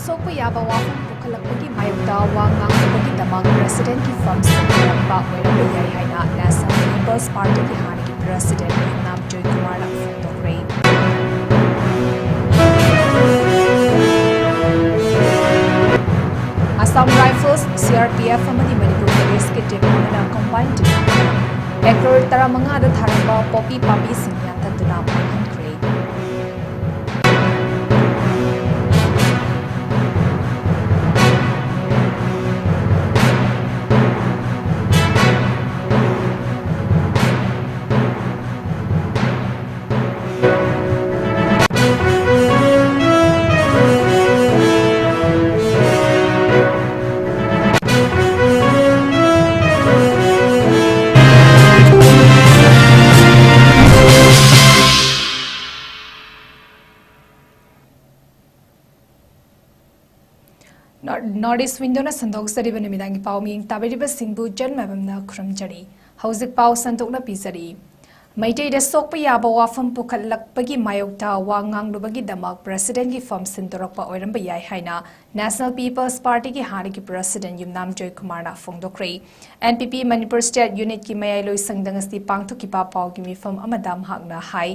sokpa yaba wafam pukhalakpagi mayokta wa ngangbagi damak president ki from Singapore oiramba yai haina National People's Party ki haniki president Nam 𝐶𝐞𝐰𝐬 photography Assam Rifles CRPF amadi Manipur Police ki team amana combined team acre taramanga da tharamba poppy pambi singyan taduna manhankre Northeast window na sandok sari bani midangi pau ming tabiri ba singbu jan mabam na khram jari hauzik pau sandok na pisari maitei da sokpa yaba wafam pukhat lakpagi mayokta wa nganglubagi damak president ki form sintorokpa oiramba yai haina National People's Party ki haniki president Nam 𝐶𝐞𝐰𝐬 phongdokre NPP Manipur State Unit ki mayai loi sangdangasti pangthokipa pau ki mifam amadam hakna hai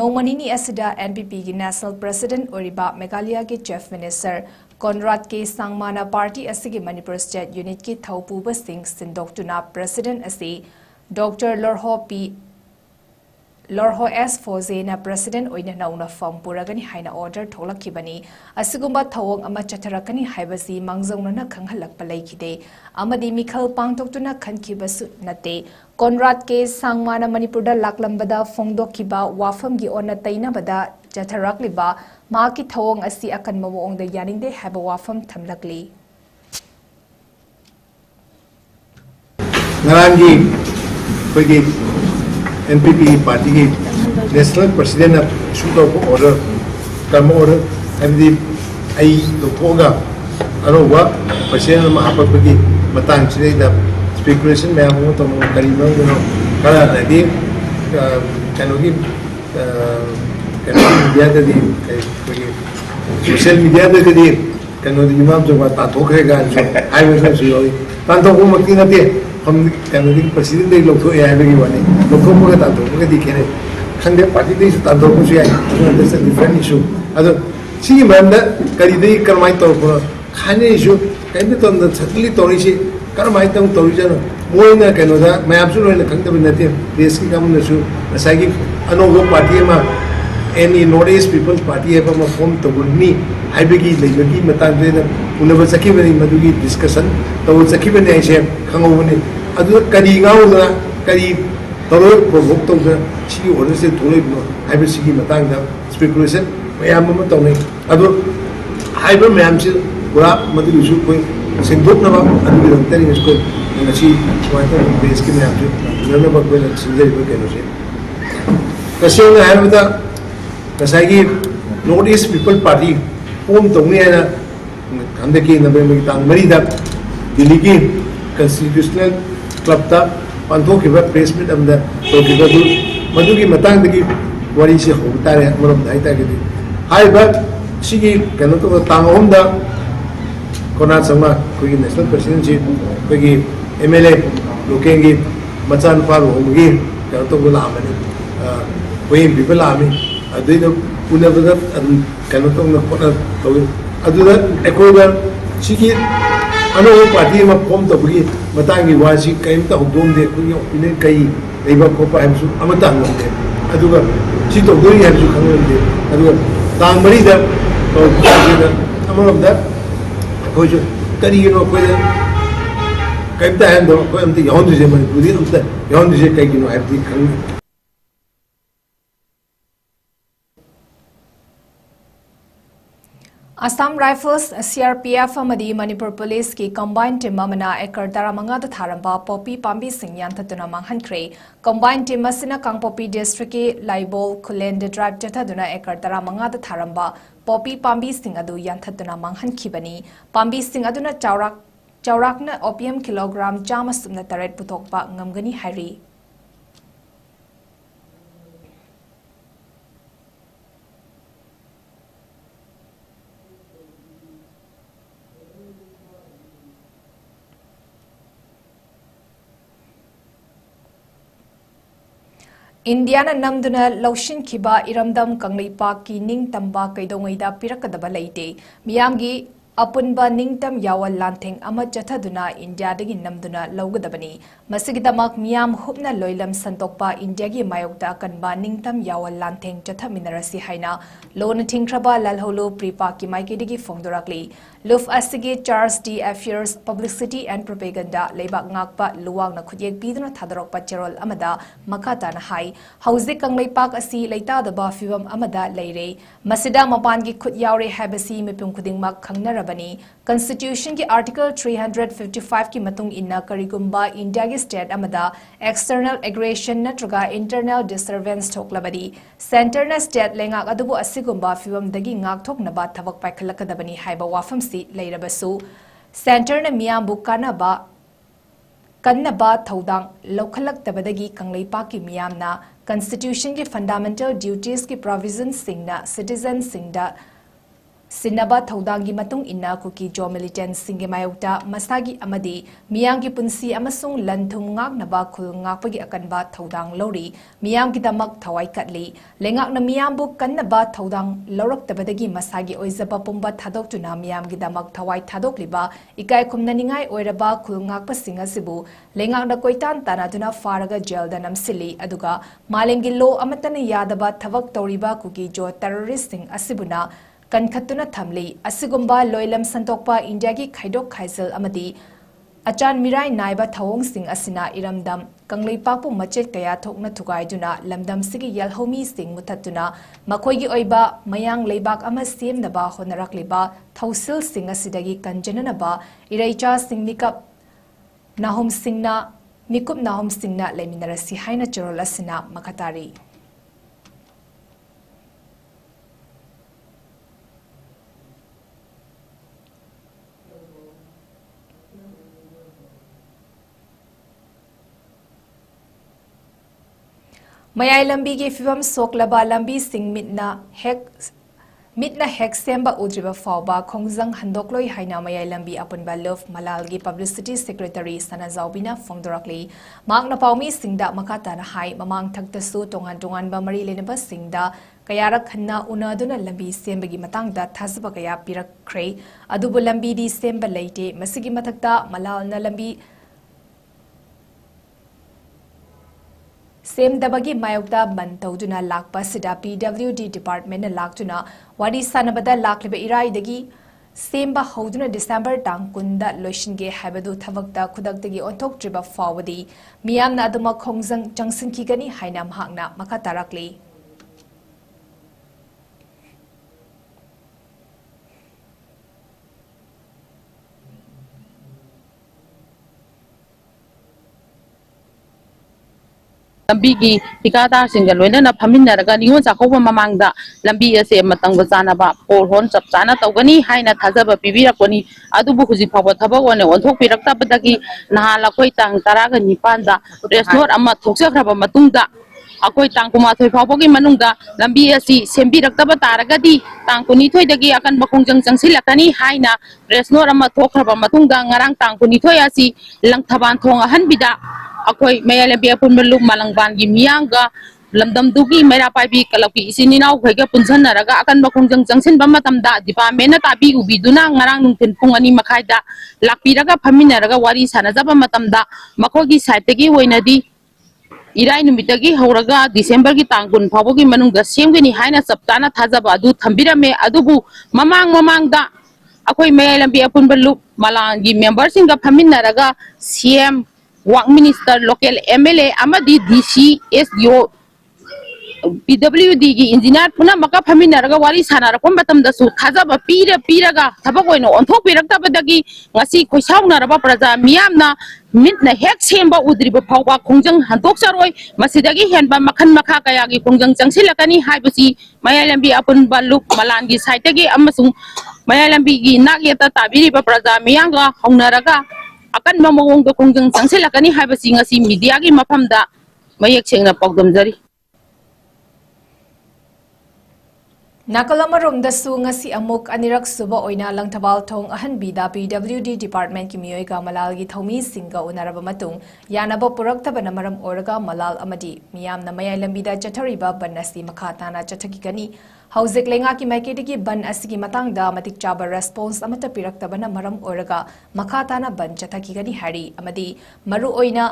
nomanini asida NPP ki national president oriba Meghalaya ki chief minister 𝐶𝐿𝐷𝐾𝐈𝐬 Party asigi Manipur State Unit ki thaupuba sing sindoktuna president asi Dr. 𝐿𝐷𝐻 S Foze na president oina nauna form puragani haina order tholakibani asigumba thawong ama chatharakani haibasi mangjongna na khanghalakpa leikide amadi mikhal pangtoktuna khankibasu nate 𝐶𝐿𝐷𝐾𝐈𝐬 na Manipur da laklambada phongdokiba wafam gi ona tainabada chatharakliba maki thawong asi akan mawong da yaningde haba wafam thamlakli ngarangi pagi NPP party ki national president of issue order karma order and ai lokoga arowa president ma apat pagi matang chile da speculation me amo to karima no kala nadi kanogi media da di social media da di kano di imam jo ta thokega jo ai me so yo tanto ko makti na de हम कहीं president दे लोग तो ये है भी वाले लोगों को कहता तो वो दिखे नहीं खंडे पार्टी दे सुता तो कुछ है that's a different issue अगर सी में ना करी दे करमाई तो पूरा खाने issue कहीं तो अंदर छतली तोड़ी सी करमाई तो तोड़ी जानो वो ही ना कहनो था मैं आपसे लोग खंडे भी नहीं थे देश की काम नहीं सु ऐसा कि अनोखो पार्टी है मां any Northeast People's Party है पर मैं फॉर्म तो बुनी आई बेगी लेबगी मतान दे ना उन्हें बस सकी बनी मधुगी डिस्कशन तो वो सकी बने ऐसे खंगो बने अदु करी गाँव ना करी तलो प्रोवोक तो ना ची और से थोड़े बनो आई बेसी की मतान दा स्पेकुलेशन मैं यहाँ मत तो नहीं अदु आई बे मैं हमसे बुरा मधुगी शू कोई सिंधुक ना बाप अदु रंगते नहीं इसको नची वहाँ तो देश की मैं हमसे नर्म बक बने सिंधे को कहने से कैसे उन्हें है बता kasagi Northeast People Party form tongni ana khandaki November tang mari da Delhi ki constitutional club ta panthokiba press meet amda tokiba du madugi matang dagi wari se hotare marom dai ta gi hai ba sigi kano to tang om da kona sama koi national president ji koi MLA lokengi machan par hogi kano to bola amani koi people ami अदुइनो उनबदा कनो तो न कोना तो अदुदा एकोदा सिगी अनो party मा form तो बगी मतांगी वासी कयम तो होदोम दे कुनी ओपिनियन कई लेबा कोपा हमसु अमता हंगदे अदुगा सि तो दोई हमसु खंगदे अदुगा तांग मरी दा तो जेदा अमरमदा कोजो करिनो कोय कयम ता हंदो कोय अमते यौन जे मन बुदी अमते यौन जे कई किनो हबदी खंग Assam Rifles CRPF amadi Manipur Police ki combined team amana acre taramanga da tharamba poppy pambi singyan thatuna manghankre combined team asina Kangpopi district ki Laibol Khulende drive jathaduna acre taramanga da tharamba poppy pambi sing adu yan thatuna manghankibani pambi sing aduna chaurakna opium kilogram chama sumna taret puthokpa ngamgani hari India na namduna laushin kiba iramdam 𝐶𝐤𝐯 𝐁𝐫𝐸 kaidongaida pirakadaba leite miyamgi apunba ningtam yawal lantheng ama chathaduna India dagi namduna laugadabani masigidamak miyam hupna loilam santokpa India gi mayokta kanba ningtam yawal lantheng chathaminarasi haina lona thingkraba lalholo PREPAK ki maikidigi fongdorakli luf asigi Charles D. Affairs Publicity and Propaganda leibak ngakpa luwang na khudiyek biduna thadorokpa cherol amada makata na hai hauzik 𝐶𝐤𝐯 asi leitadaba fibam amada leire masida mapangi khud yaure habasi mipum khudingmak khangnarabani Constitution ki Article 355 ki matung inna karigumba India ki state amada external aggression natraga internal disturbance thoklabadi center na state lengak adubu asigumba fibam dagi ngak thoknaba thabak paikhalakadabani haiba wafam leirabasu center na miyambu kannaba thodang lokhalaktabadagi 𝐶𝐤𝐯 ki miyamna Constitution ki fundamental duties ki provisions singna citizens singda Sinaba thodang matung inna kuki jo militant singi mayokta masagi amadi miyam ki punsi amasung lanthum ngak naba khul ngakpagi akanba thodang lori miyam ki damak thawai katli lengak na miyam bu kannaba thodang loraktabadagi masagi oizaba pumba thadoktuna miyam ki damak thawai thadokliba ikai khumnaningai oiraba khul ngakpa singa sibu lengak na koitan tanaduna faraga jail da namsili aduga malengi lo amatana yadaba thabak toriba kuki jo terrorist sing asibuna Kankhatuna thamli asigumba loilam santokpa India ki khaidok khaisal amadi achan mirai naiba thawong sing asina iramdam 𝐶𝐤𝐯 pu machet kaya thokna thugaiduna lamdam sigi yalhomi sing muthatuna makhoigi oiba mayang leibak ama semnaba honarakliba thausil sing asidagi kanjananaba iraicha sing mikap nahum singna mikup nahum singna leminarasi haina chorol asina makatari Mayai lambi ki fibam soklaba lambi sing mitna hek semba udriba fawba khongjang handokloi haina mayai lambi apunba love malal gi publicity secretary Sanazaubina fongdorakli magna pawmi singda makata na hai mamang thakta su tongan ba mari lenaba singda kayarak khanna unaduna lambi semba gi matangda thasba kaya pirakkhre adubu lambi di semba leite masigi mathakta malal na lambi Same dabagi mayokda bantoduna lakpa sida PWD department na laktuna wadi sanabada lakliba irai dagi same ba hoduna December tang kunda loishinge habadu thavakta khudaktagi onthok triba fawadi miyamna aduma khongjang jangsin kigani haina mahakna makatarakli lambi gi tikada singa loina na phaminna raga niyon chakhoba mamangda lambi ase matang bachana ba por hon chap chana tawgani haina thajaba pibirakoni adubu huji phaba thabak one onthok pirakta badagi nahala koi tang taraga nipanda resnor ama thoksakraba matungda akoi tang kuma thoi phawbogi manungda lambi asi sembirakta taragadi tang kuni thoi dagi akan bakhongjang jangsilakani haina resnor ama thokraba matungda ngarang tang kuni thoi asi langthaban thonga hanbida akoi mayalabi apun belum malangban gi miyanga lamdam dugi mera paibi kalaki isininaw khaiga punsan naraga akan bakhongjang jangsin ba matamda department na tabi ubiduna ngarang nungtin pung ani makhaida lakpiraga phaminaraga wari sanajaba matamda makogi site gi oinadi irai numitagi hauraga December gi tangkun phabogi manungda semgini haina saptana thajaba adu thambirame adubu mamangda akoi mayalabi apun belum malangi member singa phaminaraga CM Work Minister, local MLA, amadi DC, SDO, PWD gi engineer puna maka phaminaraga wari sanara kombatam dasu thajaba piraga thabakoino onthok pirakta badagi ngasi khoisaunaraba praja miyamna mitna hek semba udriba phawba khongjang handok saroi masidagi henba makhan makha kaya gi khongjang changsilakani haibasi mayalambi apun baluk malangi site gi amasung mayalambi gi nagyata tabiriba praja miyanga haunaraga akan mamawong do khongjang changsilakani haibasi ngasi media gi maphamda mayek chengna pagdamjari Nakalamaromdasu ngasi amuk anirak suba oina langtabal thong ahanbida PWD department ki miyoi ka malal gi thomi singa unaraba matung yanaba puraktabana maram oraga malal amadi miyam na mayai lambida chathariba ban asi makha tana chathaki gani hauzik lenga ki maiketi ki ban asigi matangda matik chaba response amata piraktabana maram oraga makha tana ban chathaki gani hari amadi maru oina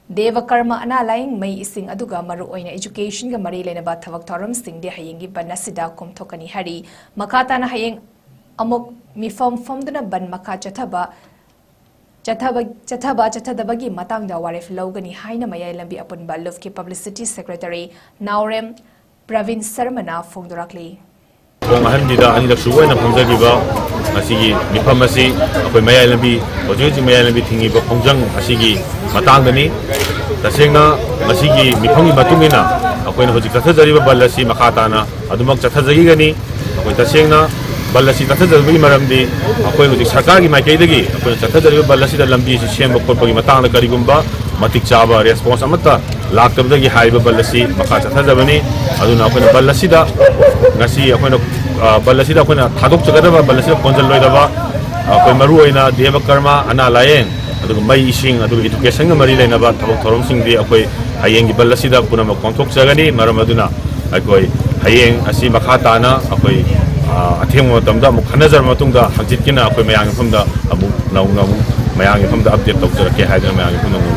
Deva Karma Analying May Ising Aduga Maru Oina Education ga Mari Lenaba Thavak Thoram Sing de Hayengi Banasida Kumthokani Hari Makata na Hayeng Amok Mifom Fomduna Ban Maka Chathabagi Matangda Warif Logani Haina Maya Lambi upon Balufki Publicity Secretary Naurem Pravin Sarmana Fongdurakli. Mahanbida Anilak Suwa na Pongjagiba Asigi Mipamasi Akoy Maya Lambi Ojuji Maya Lambi Thingiba Pongjang Asigi Matangani Tasengna Masigi Mipangi Matungina Akoy na Hoji Kathajariba Balasi Makatana Adumak Chathajagigani Akoy Tasengna Balasi Kathajariba Maramdi Akoy Hoji Sarkargi Maikaidagi Akoy Chathajariba Balasi da Lambi Siyemba Korpagi Matangna Karigumba Matik Chaba Response Amata Laktabdagi Haiba Balasi Maka Chathajabani Aduna Akoy na Balasi da Ngasi Akoy na Balasi da Akoy na Thadok Chagadaba Balasi da Ponjal Loidaba Akoy Maru Oina Deva Karma Analying May Ising Education Mari Lenaba Thavak Thoram Sing de Akoy Hayeng Balasida Punama Kontok Jagani Maramaduna Akoy Hayeng Asi Makhatana Akoy Atheng Matamda Mukhanazar Matungda Hajitkina Akoy Mayang Famda Abu Naungamu Mayang Famda update Doctor Haidar Mayang Famda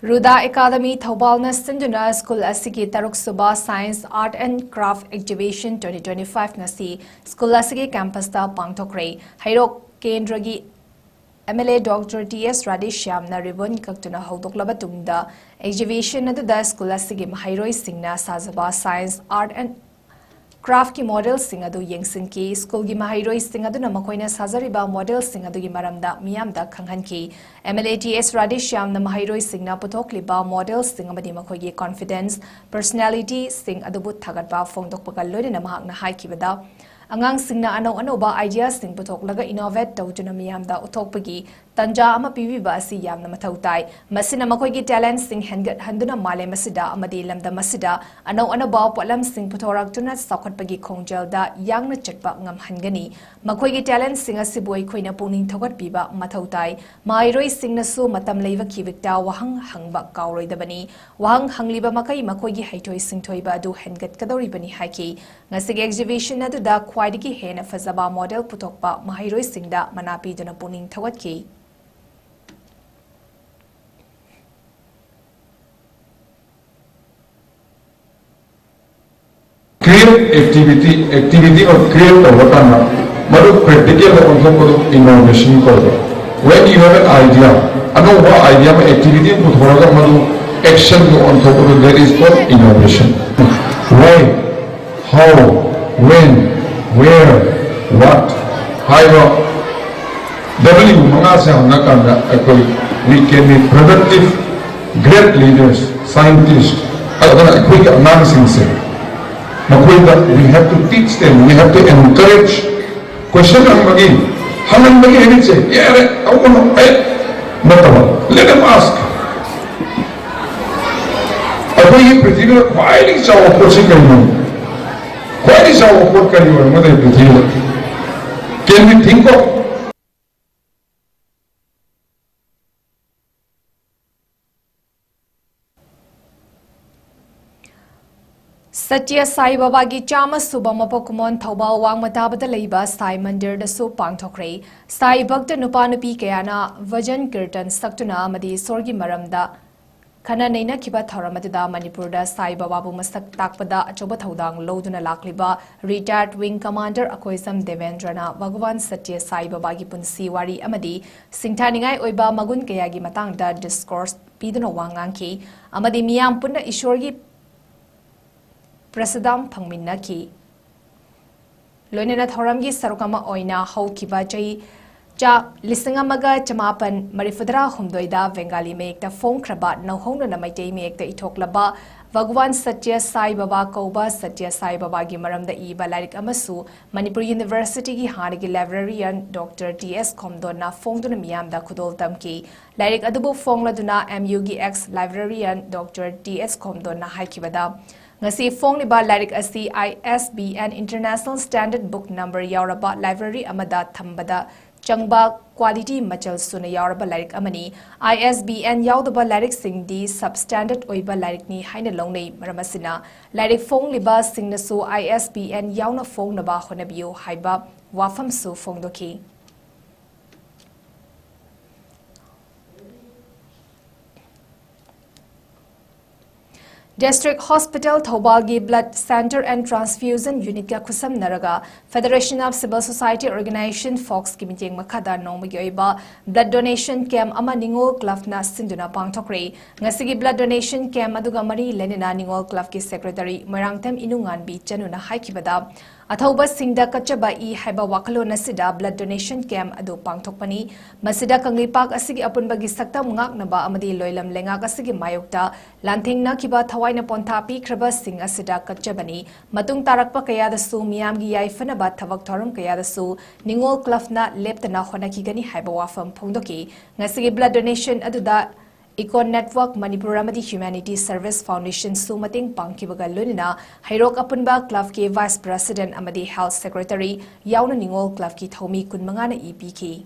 Ruda Academy Thaubalna Sinduna School Asigi Taruk Suba Science Art and Craft Exhibition 2025 Nasi School Asigi Campus Ta Pangtokre Hairok Kendragi MLA Dr. T.S. Radishyam na ribbon kaktuna haudoklaba tungda exhibition aduda School Asigi Mahairoi Singna Sazaba Science Art and Craft ki model sing adu yengsin ki school gi mahairoi sing adu na makoina sajariba model sing adu gi maramda miyamda khanghan ki MLATS Radishyam na mahairoi sing na puthokliba model sing amadi makoi gi confidence personality sing adu but thagatba fongdokpa loine na mahak na haikibada angang sing na anoba ideas sing puthok laga innovate tawjuna miyamda uthokpagi tanja ama pibiba asi yamna mathautai masina makoi gi talent sing hengat handuna male masida amadi lamda masida anoba polam sing puthorak tuna sakhatpagi khongjal da yangna chatpa ngam hangani makoi gi talent sing asiboi khoina puning thogat piba mathautai mairoi sing na su matam leiwa kivikta wahang hangba kauroi dabani wahang hangliba makai makoi gi haitoi sing thoiba adu hengat kadori bani haki ngasig exhibition adu da khwaidigi hena fazaba model puthokpa mahairoi sing da manapi duna puning thogat ki activity or create the wakana madu practical on innovation korbe when you have an idea ano wa idea ma activity put horaga madu action on top of there is called innovation why how when where what how w manga se hanga kanda akoi we can be productive great leaders scientists adana akoi ka analysis se we have to teach them, we have to encourage. Question again. How many again say, yeah, I want to let them ask. Why is our approach? Why is our approach? Can we think of? Satya Sai Baba gi chama suba mapokumon Thaubal wang matabada leiba Sai Mandir da su pangthokre Sai Bhakta nupa nupi kayana Vajan Kirtan saktuna amadi sorgi maramda khana neina khiba thoramadda Manipur da Sai Baba bu masak takpada achoba thaudang loduna lakliba retired wing commander Akoisam Devendrana Bhagwan Satya Sai Baba gi punsi wari amadi singthaningai oiba magun kayagi matangda discourse piduna wangangki amadi miyam punna ishorgi Prasadam Pangminaki Loinena Thoramgi Sarukama Oina Haukiba Jai ꯆꯃꯥꯄꯟ ꯃꯔꯤꯐꯨꯇꯔꯥ ꯕꯦꯡꯒꯥꯂꯤ ꯃꯌꯦꯛꯇ ꯐꯣꯡꯈ꯭ꯔꯕ ꯅꯧꯍꯧꯅꯅ ꯃꯩꯇꯩ ꯃꯌꯦꯛꯇ ꯏꯊꯣꯛꯂꯕ ꯚꯒꯋꯥꯟ ꯁꯇ꯭ꯌ ꯁꯥꯏ ꯕꯥꯕꯥ ꯀꯧꯕ ꯁꯇ꯭ꯌ ꯁꯥꯏ ꯕꯥꯕꯥꯒꯤ ꯃꯔꯝꯗ ꯏꯕ ꯂꯥꯏꯔꯤꯛ ꯑꯃꯁꯨ ꯃꯅꯤꯄꯨꯔ ꯌꯨꯅꯤꯚꯔꯁꯤꯇꯤꯒꯤ ꯍꯥꯟꯅꯒꯤ ꯂꯥꯏꯕ꯭ꯔꯦꯔꯤꯌꯟ ꯗꯣꯛꯇꯔ ꯇꯤ.ꯑꯦꯁ. ꯈꯣꯝꯗꯣꯟꯅ ꯐꯣꯡꯗꯨꯅ ꯃꯤꯌꯥꯝꯗ ꯈꯨꯗꯣꯜ ꯇꯝꯈꯤ꯫ ꯂꯥꯏꯔꯤꯛ ꯑꯗꯨꯕꯨ ꯐꯣꯡꯂꯗꯨꯅ MUꯒꯤ ex ꯂꯥꯏꯕ꯭ꯔꯦꯔꯤꯌꯟ ꯗꯣꯛꯇꯔ ꯇꯤ.ꯑꯦꯁ. ꯈꯣꯝꯗꯣꯟꯅ ꯍꯥꯏꯈꯤꯕꯗ ngasi fongliba lyric asi ISBN International Standard Book Number yauraba library amada thambada changba quality machal suna yauraba lyric amani ISBN yaudaba lyric singdi substandard oiba lyric ni haina longnei maramasina lyric fongliba singnasu ISBN yauna fongnaba honabiyo haiba wafam su fongdoki District Hospital Thobalgi Blood Center and Transfusion Unit ka kusam naraga Federation of Civil Society Organization Fox ki meeting makada nongmagi oiba blood donation camp ama Ningol Club na sinduna pangthokre ngasigi blood donation camp aduga mari lenina Ningol Club ki secretary Marangtem Inungan bi chanuna haikibada अथौब सिंगदा कच्चबा E हाइबा वाखलोन असिदा blood donation camp अदु पांगथोकपनी मसिदा कंगलीपाक असिगी अपुनबगी सक्तम ngaknaba amadi loilam lengak asigi mayokta lanthingna khiba thawaiना पोंथा पीख्रबा Singh असिदा कच्चबनी मतुंग तारकपा कयादसु मियामगी याइफनबा थवक theorem कयादसु निंगोल क्लफना लेप्तना होनाखिगनी हाइबा वाफम फोंदोकी ngasigi blood donation aduda Econ Network Manipur Amadi Humanity Service Foundation Sumating Pangkibaga Lunina Hairok Apunba Club ki Vice President Amadi Health Secretary Yauna Ningol Club ki Thomi Kunmangana EPK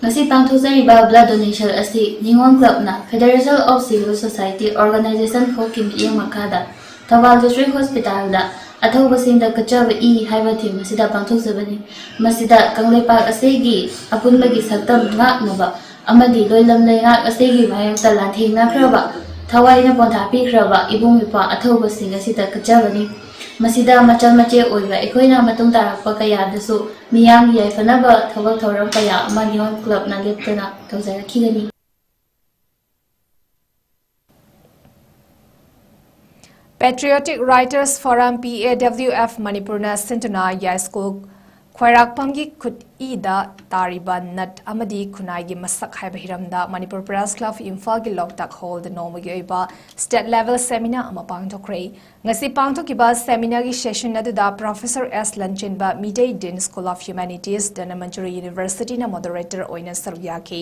Ngasi pangthokjariba blood donation asi Ningol Club na Federation of Civil Society Organization Hokim Iyang Makada Thawal District Hospital da अथौबसिंदा कच्चब ई हाइबा theme मसिदा पांथोकजबनी मसिदा कंगलेपाक असेगी अपुनबगी सक्तम ngaknaba amadi loilam leingak asegi mayamta lanthengnakraba thawaina ponthapikraba ibung ipa अथौबसिंग asida कच्चबनी मसिदा मचल मचे ओइबा एखोइना मतुंग तारकपा कयादसु मियाम याइफनबा थवक थौरम कया अमानियोन क्लब ना लेप्तना तौजरखिगनी Patriotic Writers Forum PAWF Manipurna Sintuna Yaskul ख्वाइराकपमगी खुद ईदा तारिबा नट अमदी खुनाइगी मसक हाइबा हिरमदा मणिपुर प्रेस क्लब इम्फाल की लोकताक हॉल द नोमगी ओइबा स्टेट लेवल सेमिनार अमा पांगथोक्रे ngasi पांगथोकिबा सेमिनार की सेशन अदुदा प्रोफेसर एस लंचेनबा मिडे दिन school of humanities Dhanamanjuri university ना मॉडरेटर ओइना सरयाकी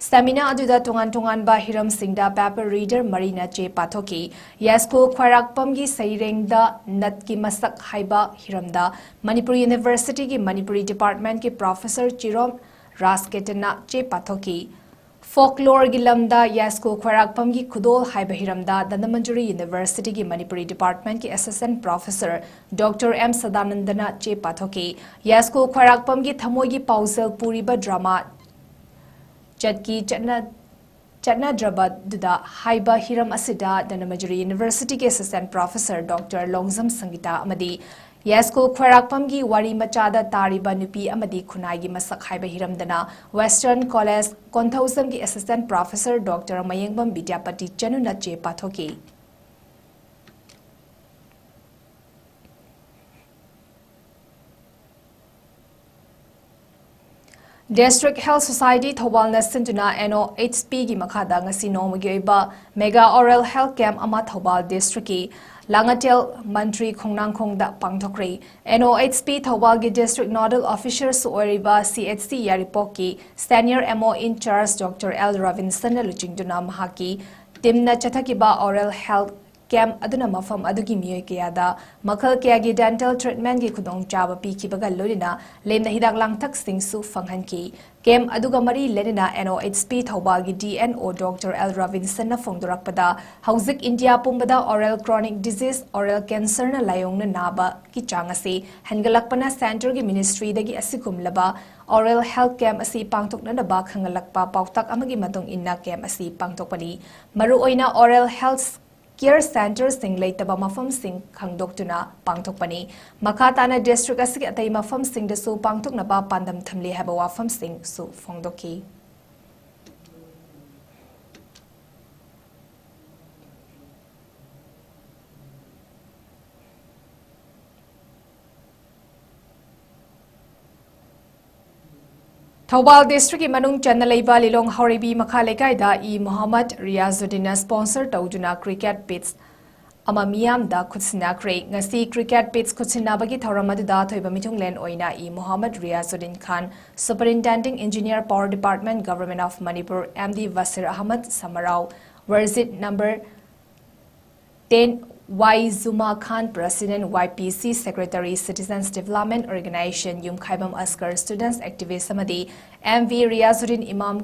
सेमिनार अदुदा तोंगान तोंगान बा हिरम सिंगदा पेपर रीडर मरीना चे पाथोकी यास्को ख्वाइराकपमगी सैरेंगदा नट की मसक हाइबा हिरमदा मणिपुर यूनिवर्सिटी की मणिपुरी डिपार्टमेंट के प्रोफेसर चिरोम रासकेटना चे पाथोकी फोकलोर की लमदा यास्को ख्वाइराकपम की खुदोल हाइबा हिरमदा दंदमंजुरी यूनिवर्सिटी की मणिपुरी डिपार्टमेंट के असिस्टेंट प्रोफेसर डॉक्टर एम सदानंदना चे पाथोकी यास्को ख्वाइराकपम की थमोई की पाउसल पूरीबा ड्रामा चटकी चटनाद्रबदुदा हाइबा हिरम असिदा दंदमंजुरी यूनिवर्सिटी के assistant professor doctor Longjam Sangeeta अमदी यास्को ख्वाइराकपम की वारी मचादा तारिबा नुपी अमदी खुनाइगी मसक हाइबा हिरमदना वेस्टर्न कॉलेज कोंथौसम की असिस्टेंट प्रोफेसर डॉक्टर मयंगबम विद्यापति चनुना चे पाथोकी District Health Society Thawalna Sintuna NOHP gi makhada ngasi nongmagi oiba mega oral health camp ama Thawal District ki Langatel Mantri Khongnangkhongda pangthokre NOHP Thawal gi District Nodal Officer Suoriba CHC Yaripok ki Senior MO in charge Dr. L. Robinson Luchingduna mahaki timna chathakiba oral health camp aduna mafam adugi miyoi kayada makhal kayagi dental treatment gi khudong chaba pikibaga lorina lemna hidak langthak singsu fanghanki camp aduga mari lenina NOHP Thawal gi DNO Dr. L. Robinson na fongdorakpada hauzik India pumbada oral chronic disease oral cancer na layongna naba ki changase hangalakpana center gi ministry dagi asikumlaba oral health camp asi pangtokna na ba khangalakpa pautak amagi matung inna camp asi pangtokpani maru oina oral health Care Centers sing leitaba mafam sing khangdoktuna pangthokpani makhatana district asigi atai mafam sing desu pangthokna ba pandam thamle haba wafam sing su phongdoki Thawal District Manung Chanalaiba Lilong Horibi Makalekaida E. Muhammad Riazuddin sponsor Taujuna cricket pitch. Amamiam da Kutsina Craig, Nasi cricket pitch Kutsinabagi Tauramadu Toiba Mitunglen Oina E. Muhammad Riazuddin Khan, Superintending Engineer Power Department Government of Manipur, MD Wasir Ahmad Samarao, Visit number 10 Y. Zuma Khan, President YPC Secretary Citizens Development Organization 𝐶𝐤𝐰𝐬 Askar Students Activist Samadi MV Riazuddin Imam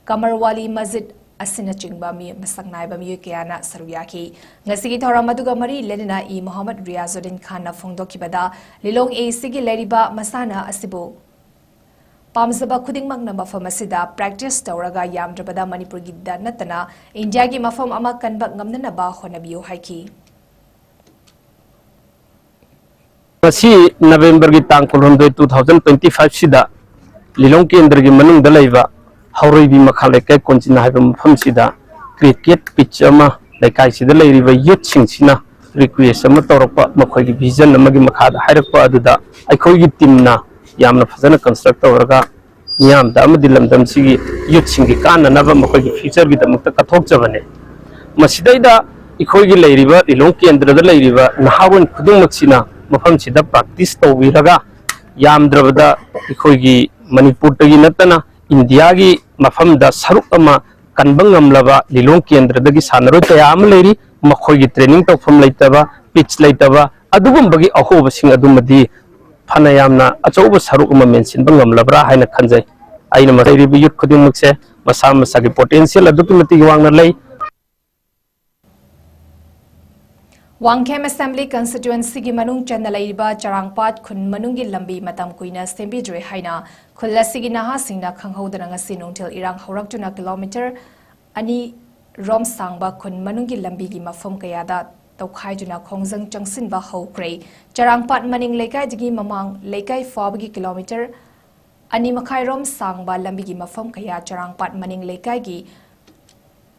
Kamarwali Masjid Asina Chingbami Masagnaiba Miyukayana Saruyaki Ngasigi Toramaduga Mari Lenina E. Muhammad Riazuddin Khan na Fongdokibada Lilong A. Sigi Leriba Masana Asibu Pamzaba Kudingmak na mafam asida practice tawraga yamdrabada Manipur gidda natana India gi mafam ama kanbak ngamna na ba honabiyo haiki Masi November gi tang 2025 sida Lilong Kendra gi manung dalaiba Hauroibi Makhaleke konjina haiba mafam sida cricket pitch ama laikai sida lairiba youth singsina request ama tawrakpa makhoi gi vision amagi makhada hairakpa aduda aikhoi gi teamna yamna fazana construct tawraga yam da amadi lamdam sigi youth singi kana naba makhoi gi future gi damakta kathok jabane masidaida ikhoi gi lairiba Lilong Kendra da lairiba nahawan khudung maksina mafam sida practice tawiraga yam drabada ikhoi gi Manipur tagi natana India gi mafam da saruk ama kanbang ngamlaba Lilong Kendra dagi sanaro kaya am lairi makhoi gi training tawfam laitaba pitch laitaba adugumbagi ahoba sing adumadi Panayamna achauba saruk ama mention bangamlabra haina khanjai aina masai bi youth khuding mukse masa masagi potential adukimati wangna lei Wangkhem Assembly Constituency gi manung chanalaiba charangpat khun manungi lambi matam kuina sembidre haina khulasigi naha singna khanghodana ngasi nungthil irang horaktuna kilometer ani rom sangba khun manungi lambi gi mafam kayada Tokhaijuna Khongjang Changsinba Hokre Charangpat Maning Lekai Digi Mamang Lekai Fabagi kilometer Ani Makhairom Sangba Lambigi Mafam Kaya Charangpat Maning Lekai Gi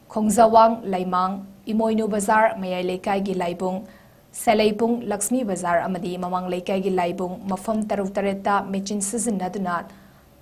Khongjawang Laimang Imoinu Bazar Mayai Lekai Gi Laibung Selaipung Lakshmi Bazar Amadi Mamang Lekai Gi Laibung Mafam Taruk Tareta Mechin Season Nadunat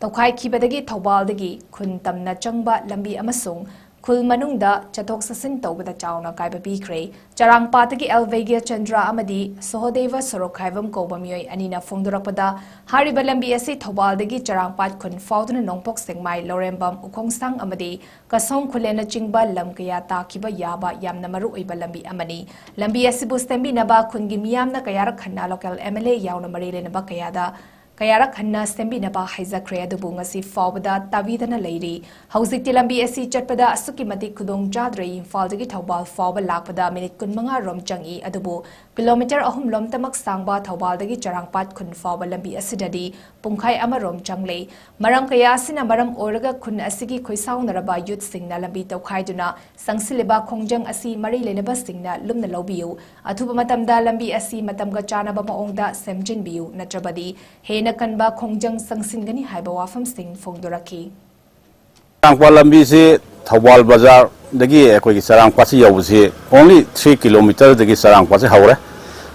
Tokhai Kibadagi Thawbaldagi Khun Tamna Changba Lambi Amasung Kul manungda chatok sasin tawbada chawna kaiba bikre charang patagi Elvega Chandra amadi Sohodeva Sorokhaivam kobamyoi anina fongdorakpada hariba lambi asi thobaldagi charang pat khun fauduna nongpok sengmai lorembam ukhongsang amadi kasong khulena chingba lamkaya takiba yaba yamna maru oiba lambi amani lambi asi bustembi naba khungi miyamna kayara khanna local MLA yauna marile naba kayada Kayara Khanna Stembi Naba Haizakre adubu ngasi fawbada tavidana leiri Hauzikti lambi asi chatpada asuki mati kudong jadre Imphaldagi Thawbal fawba lakpada minute 15 rom changi adubu kilometer ahum lom tamak sangba Thawbaldagi charangpat khun fawba lambi asidadi pungkhai ama rom changle maram kaya asina maram oraga khun asigi khoisaunaraba youth singna lambi tawkhaiduna sangsiliba khongjang asi mari lenaba singna lumna lobiyu athuba matamda lambi asi matamga chanaba maongda semjinbiyu natrabadi Nakanba Khongjang Sangsingani Haiba Wafam Singh Fongdoraki. Sarangpa lambi se Thawal Bazar dagi ekoi Sarangpa se yawse only 3 km dagi Sarangpa se hawre.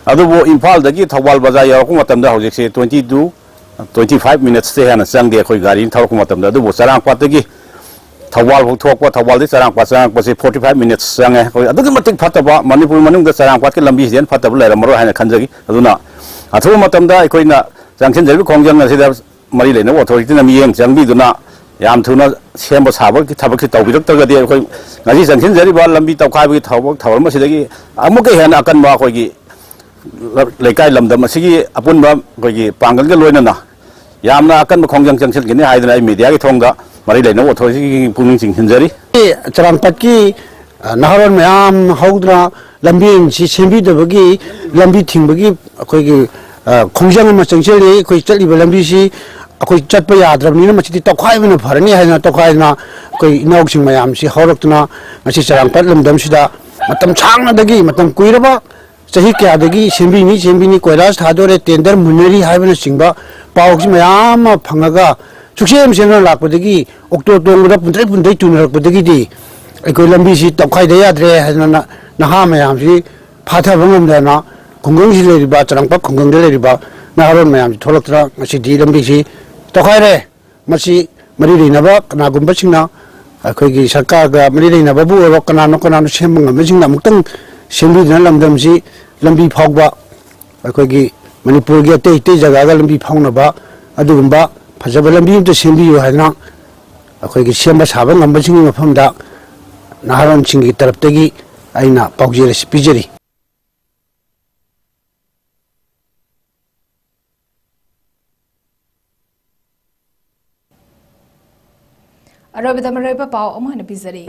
Adubo Imphal dagi Thawal Bazar yawku matamda hawjek se 25 minutes se hana sang de ekoi gari thawku matamda adubo Sarangpa dagi Thawal thokpa Thawal de Sarangpa se 45 minutes sang ekoi adugi matik phataba Manipur manung da Sarangpa ke lambi sen phataba lera maro hana khanjagi aduna athu matamda ekoi na Junction Jerry Khongjang asida mari lena authority na miyeng jangbi duna yam thuna semba sabak thabak tawbirak tagadi khoi ngasi Junction Jerry ba lambi tawkhai bi thawak thawal masidagi amuke hena akan ba khoi gi lekai lamdam asigi apun ba khoi gi pangal ga loina na yamna akan Khongjang Junction gi ne haidana media gi thongda mari lena authority gi puning Junction Jerry charangpat ki naharon mayam haudra lambi si sembi dabagi lambi thingbagi khoi gi Khongjang ma changcheli koi chali balambi si koi chatpa yadrabni na machiti tokhai bina pharani haina tokhai na koi inauk sing mayam si hawraktuna masi charangpat lamdam sida matam changna dagi matam kuiraba sahi kya dagi sembini koilas thadore tender muneri haibana singba pawji mayam phangaga suksem sena lakpadagi okto tongda puntai tunarakpadagi di koi lambi si tokhai da yadre haina naha mayam si phatha bangam na Khongjang si leriba charangpa Khongjang de leriba naharon mayam tholaktra ngasi di lambi si tokhaire मसी मरी लेनबा कनागुंबा सिंगना अखोगी सरकार गा मरी लेनबा बु ओरो कनानो same ngam सिंगना मुक्तंग सेमबीना लमदम जी लंबी फावबा अखोगी मणिपुर गे ते जगह गा लंबी फावनबा अदुगुंबा फजब लंबी तो सेमबियो हायना अखोगी सेमबा साबा ngam सिंगि मफमदा नाहरन सिंगि तरफतगी आइना पाउजेर पिजरी अरबदा मरैबा पाव अमहन पिजरी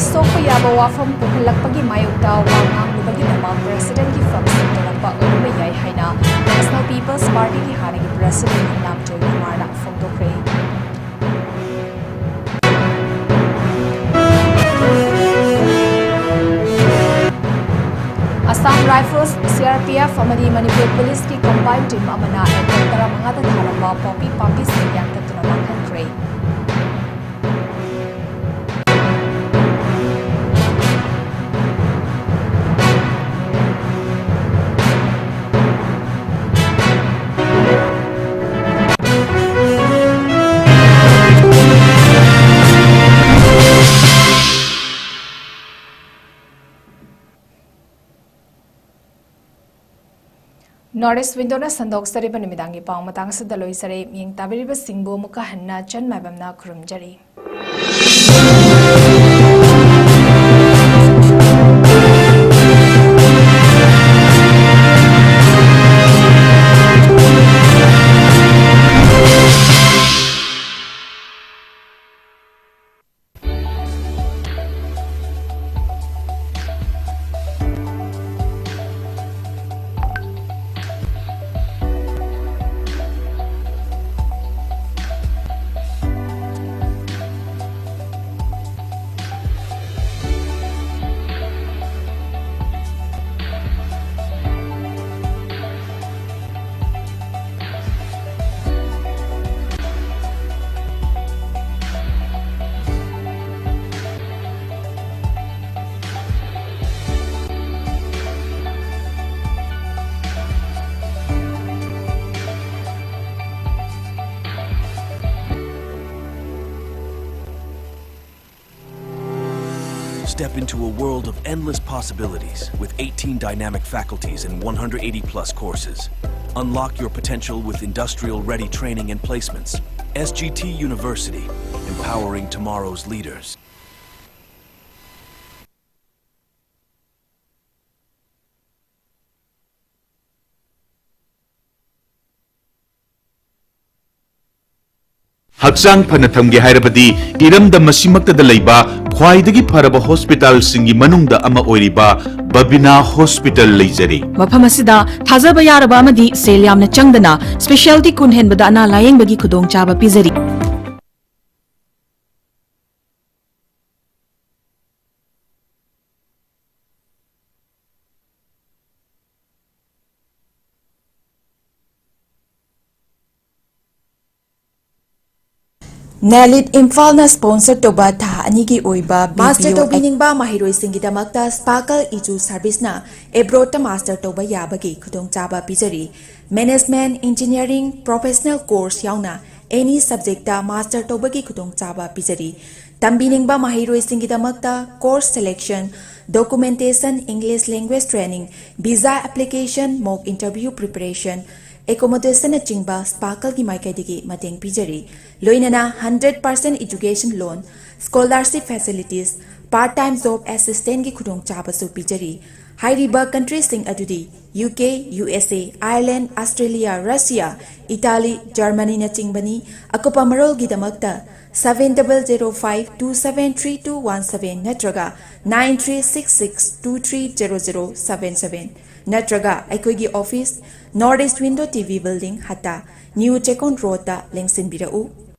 सोप याब वाफम पुखलकपगी मायोक्ता वांगांगलुबगीदमक प्रेसिडेंट की फंक्शन तोरकपा ओइबा याय हाइना नेशनल पीपल्स पार्टी की हानगी प्रेसिडेंट नामजोय कुमारना फोंदोखरे असम राइफल्स CRPF अमदी मणिपुर पुलिस की कंबाइंड टीम अमना एकर तरामंगादा थारंबा पॉपी पापी से यांगतुना मांखनखरे नॉर्थ विंडोना संदोक सरिबा निमिदांगी पाव मतंग सदा लोइसरे मिंग ताबिरिबा सिंगबो मुका हन्ना ꯆꯟꯃꯥꯏꯕꯝꯅ खुरुमजरी Step into a world of endless possibilities with 18 dynamic faculties and 180 plus courses. Unlock your potential with industrial-ready training and placements. SGT University, empowering tomorrow's leaders. हक्चांग फन थमगे हायरबदी इरमदा मसिमक्तदा लैबा ख्वाइदगी फरबा हॉस्पिटल सिंगी मनुंगदा अमा ओइरिबा बबिना हॉस्पिटल लैजरी मफम असिदा थाजबा यारबा अमदी सेल यामना चंगदना स्पेशलिटी कुन हेनबदा अना लायेंगबगी खुदोंचाबा पिजरी Nalit Imphal sponsor toba tha ani gi oiba master to biningba mahiroi singi damakta sparkle iju service na abroad master toba yabagi khudong chaba pijari management engineering professional course yauna any subject ta master toba gi khudong chaba pijari tambiningba mahiroi singi damakta course selection documentation English language training visa application mock interview preparation accommodation chingba sparkle gi maikaidigi mateng pijari loinana 100% education loan scholarship facilities part time job assistant gi khudong chaba su pijari hairiba countries sing adudi UK USA Ireland Australia Russia Italy Germany na chingbani akopa marol gi damakta 7005273217 natraga 9366230077 natraga aikoigi office North East Window TV Building Hata New Chekon Road ta lengsin birau